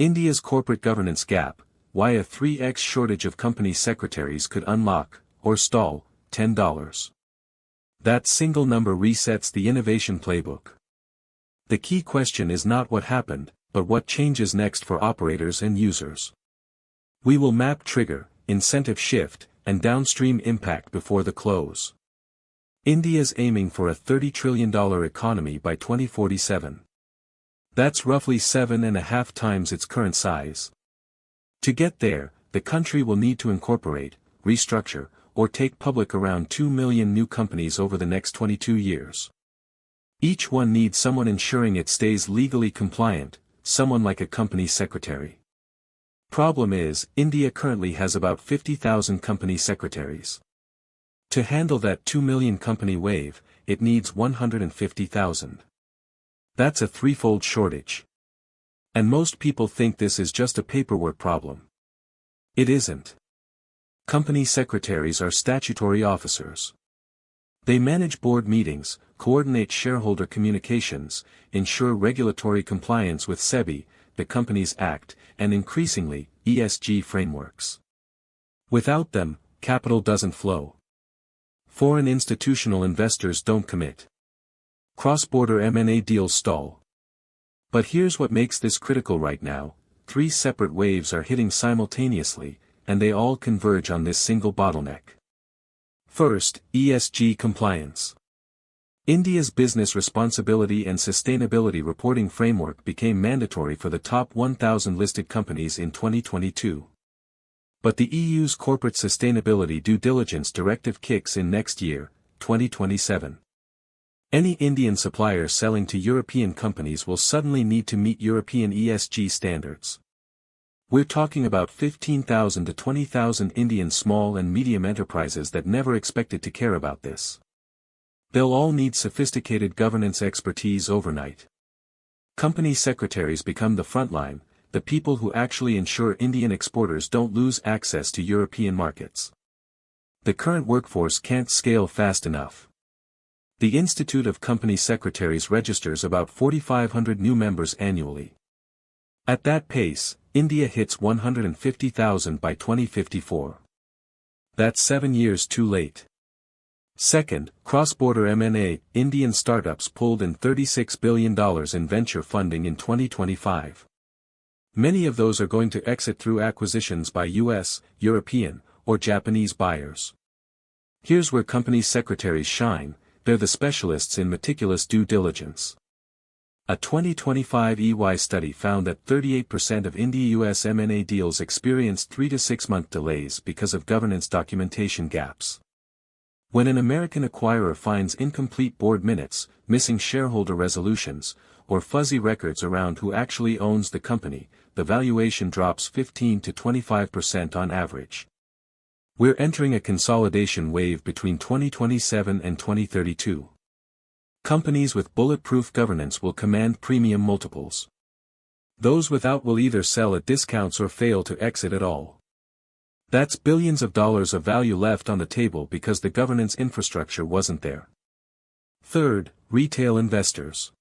India's corporate governance gap, why a 3x shortage of company secretaries could unlock, or stall, $10. That single number resets the innovation playbook. The key question is not what happened, but what changes next for operators and users. We will map trigger, incentive shift, and downstream impact before the close. India's aiming for a $30 trillion economy by 2047. That's roughly 7.5 times its current size. To get there, the country will need to incorporate, restructure, or take public around 2 million new companies over the next 22 years. Each one needs someone ensuring it stays legally compliant, someone like a company secretary. Problem is, India currently has about 50,000 company secretaries. To handle that 2 million company wave, it needs 150,000. That's a threefold shortage. And most people think this is just a paperwork problem. It isn't. Company secretaries are statutory officers. They manage board meetings, coordinate shareholder communications, ensure regulatory compliance with SEBI, the Companies Act, and increasingly, ESG frameworks. Without them, capital doesn't flow. Foreign institutional investors don't commit. Cross-border M&A deals stall. But here's what makes this critical right now: 3 separate waves are hitting simultaneously, and they all converge on this single bottleneck. First, ESG compliance. India's Business Responsibility and Sustainability Reporting Framework became mandatory for the top 1,000 listed companies in 2022. But the EU's Corporate Sustainability Due Diligence Directive kicks in next year, 2027. Any Indian supplier selling to European companies will suddenly need to meet European ESG standards. We're talking about 15,000 to 20,000 Indian small and medium enterprises that never expected to care about this. They'll all need sophisticated governance expertise overnight. Company secretaries become the frontline, the people who actually ensure Indian exporters don't lose access to European markets. The current workforce can't scale fast enough. The Institute of Company Secretaries registers about 4,500 new members annually. At that pace, India hits 150,000 by 2054. That's 7 years too late. Second, cross-border M&A. Indian startups pulled in $36 billion in venture funding in 2025. Many of those are going to exit through acquisitions by US, European, or Japanese buyers. Here's where company secretaries shine: they're the specialists in meticulous due diligence. A 2025 EY study found that 38% of India-US M&A deals experienced 3 to 6 month delays because of governance documentation gaps. When an American acquirer finds incomplete board minutes, missing shareholder resolutions, or fuzzy records around who actually owns the company, the valuation drops 15 to 25% on average. We're entering a consolidation wave between 2027 and 2032. Companies with bulletproof governance will command premium multiples. Those without will either sell at discounts or fail to exit at all. That's billions of dollars of value left on the table because the governance infrastructure wasn't there. Third, retail investors.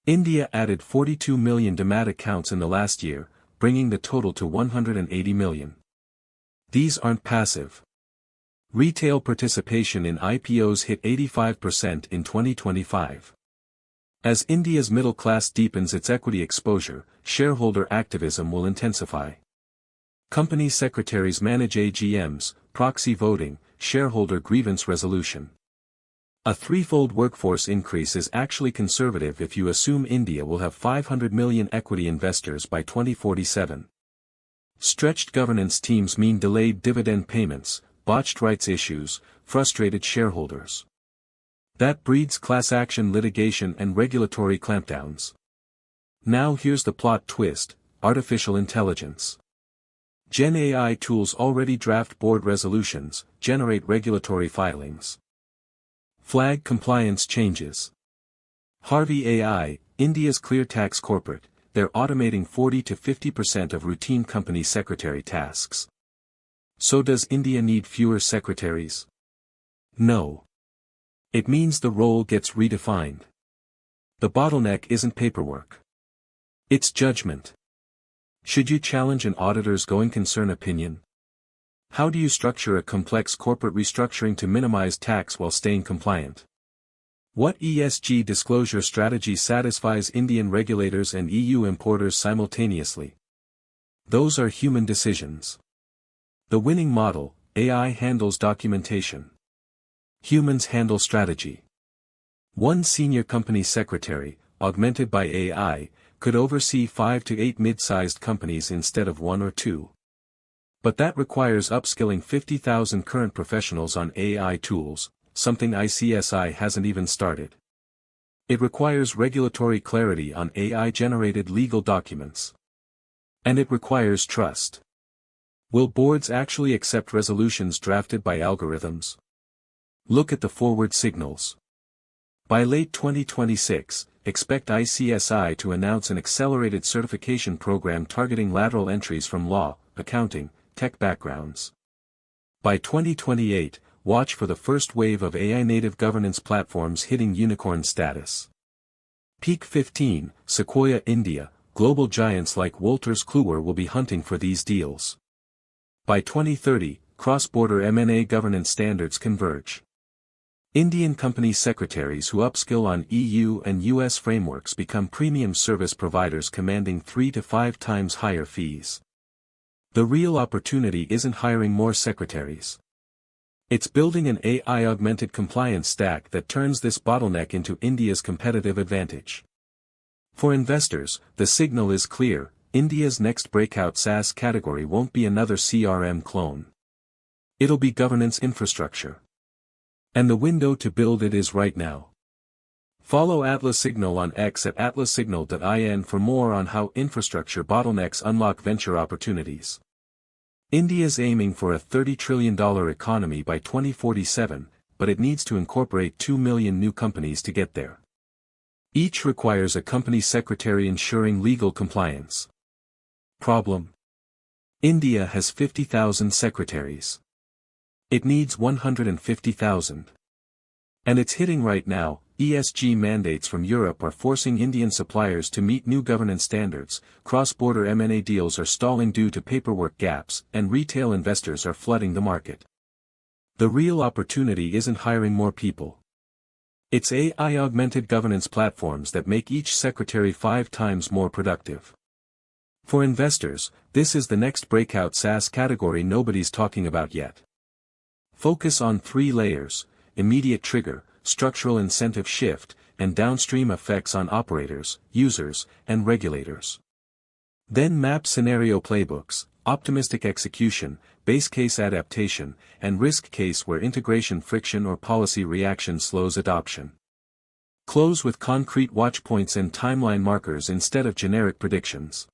India added 42 million demat accounts in the last year, bringing the total to 180 million. These aren't passive. Retail participation in IPOs hit 85% in 2025. As India's middle class deepens its equity exposure, shareholder activism will intensify. Company secretaries manage AGMs, proxy voting, shareholder grievance resolution. A threefold workforce increase is actually conservative if you assume India will have 500 million equity investors by 2047. Stretched governance teams mean delayed dividend payments, botched rights issues, frustrated shareholders. That breeds class action litigation and regulatory clampdowns. Now here's the plot twist: artificial intelligence. Gen AI tools already draft board resolutions, generate regulatory filings, flag compliance changes. Harvey AI, India's clear tax corporate, they're automating 40 to 50% of routine company secretary tasks. So does India need fewer secretaries? No. It means the role gets redefined. The bottleneck isn't paperwork. It's judgment. Should you challenge an auditor's going concern opinion? How do you structure a complex corporate restructuring to minimize tax while staying compliant? What ESG disclosure strategy satisfies Indian regulators and EU importers simultaneously? Those are human decisions. The winning model: AI handles documentation. Humans handle strategy. One senior company secretary, augmented by AI, could oversee 5 to 8 mid-sized companies instead of 1 or 2. But that requires upskilling 50,000 current professionals on AI tools, something ICSI hasn't even started. It requires regulatory clarity on AI-generated legal documents. And it requires trust. Will boards actually accept resolutions drafted by algorithms? Look at the forward signals. By late 2026, expect ICSI to announce an accelerated certification program targeting lateral entries from law, accounting, tech backgrounds. By 2028, watch for the first wave of AI-native governance platforms hitting unicorn status. Peak 15, Sequoia, India. Global giants like Wolters Kluwer will be hunting for these deals. By 2030, cross-border M&A governance standards converge. Indian company secretaries who upskill on EU and US frameworks become premium service providers commanding 3 to 5 times higher fees. The real opportunity isn't hiring more secretaries. It's building an AI-augmented compliance stack that turns this bottleneck into India's competitive advantage. For investors, the signal is clear: India's next breakout SaaS category won't be another CRM clone. It'll be governance infrastructure. And the window to build it is right now. Follow Atlas Signal on X at atlassignal.in for more on how infrastructure bottlenecks unlock venture opportunities. India's aiming for a $30 trillion economy by 2047, but it needs to incorporate 2 million new companies to get there. Each requires a company secretary ensuring legal compliance. Problem: India has 50,000 secretaries. It needs 150,000. And it's hitting right now. ESG mandates from Europe are forcing Indian suppliers to meet new governance standards, cross-border M&A deals are stalling due to paperwork gaps, and retail investors are flooding the market. The real opportunity isn't hiring more people. It's AI-augmented governance platforms that make each secretary 5 times more productive. For investors, this is the next breakout SaaS category nobody's talking about yet. Focus on 3 layers: immediate trigger, structural incentive shift, and downstream effects on operators, users, and regulators. Then map scenario playbooks: optimistic execution, base case adaptation, and risk case where integration friction or policy reaction slows adoption. Close with concrete watchpoints and timeline markers instead of generic predictions.